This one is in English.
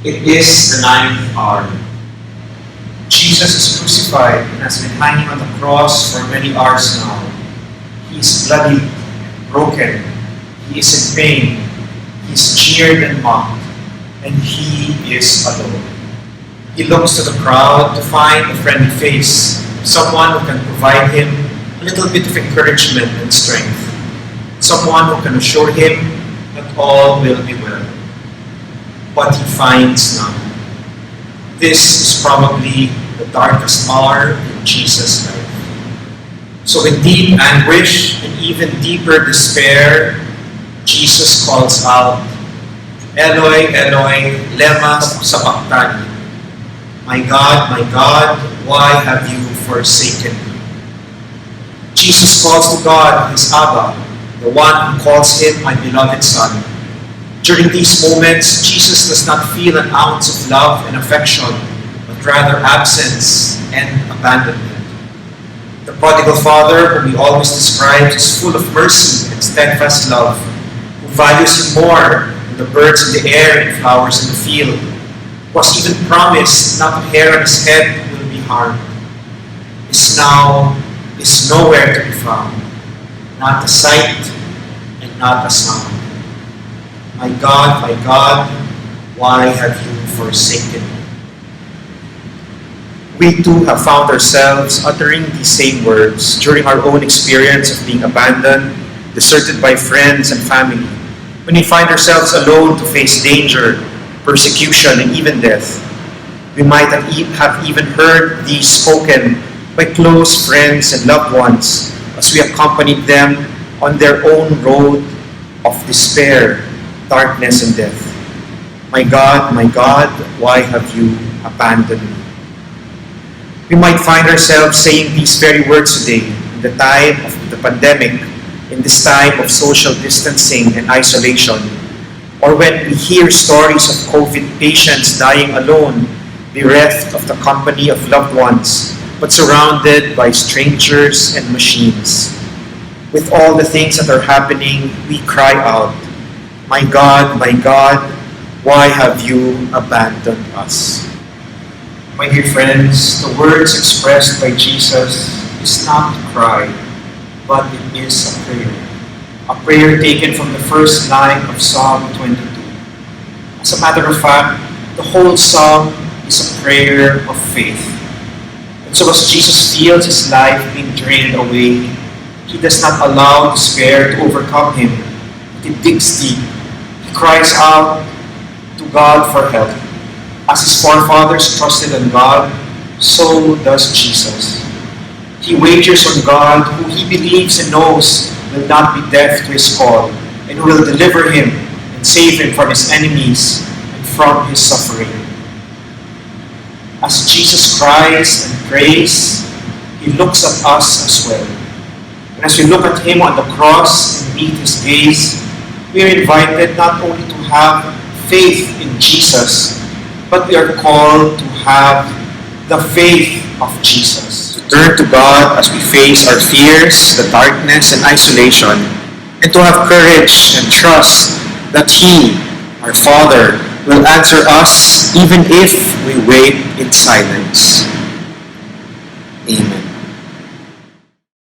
It is the ninth hour. Jesus is crucified and has been hanging on the cross for many hours now. He is bloody, broken. He is in pain. He is jeered and mocked. And he is alone. He looks to the crowd to find a friendly face, someone who can provide him a little bit of encouragement and strength, someone who can assure him that all will be well. But he finds none. This is probably the darkest hour in Jesus' life. So in deep anguish and even deeper despair, Jesus calls out, Eloi, Eloi, lema sabachthani. My God, why have you forsaken me? Jesus calls to God his Abba, the one who calls him my beloved Son. During these moments, Jesus does not feel an ounce of love and affection, but rather absence and abandonment. The prodigal father, whom he always describes as full of mercy and steadfast love, who values him more than the birds in the air and flowers in the field, was even promised not a hair on his head will be harmed, is nowhere to be found, not a sight and not a sound. My God, why have you forsaken me? We too have found ourselves uttering these same words during our own experience of being abandoned, deserted by friends and family, when we find ourselves alone to face danger, persecution, and even death. We might have even heard these spoken by close friends and loved ones as we accompanied them on their own road of despair, darkness, and death. My God, why have you abandoned me? We might find ourselves saying these very words today, in the time of the pandemic, in this time of social distancing and isolation, or when we hear stories of COVID patients dying alone, bereft of the company of loved ones, but surrounded by strangers and machines. With all the things that are happening, we cry out, My God, why have you abandoned us? My dear friends, the words expressed by Jesus is not a cry, but it is a prayer. A prayer taken from the first line of Psalm 22. As a matter of fact, the whole psalm is a prayer of faith. And so as Jesus feels his life being drained away, he does not allow despair to overcome him. He digs deep. He cries out to God for help. As his forefathers trusted in God, so does Jesus. He wagers on God, who he believes and knows will not be deaf to his call, and who will deliver him and save him from his enemies and from his suffering. As Jesus cries and prays, he looks at us as well. And as we look at him on the cross and meet his gaze, we are invited not only to have faith in Jesus, but we are called to have the faith of Jesus. To turn to God as we face our fears, the darkness, and isolation, and to have courage and trust that He, our Father, will answer us even if we wait in silence. Amen.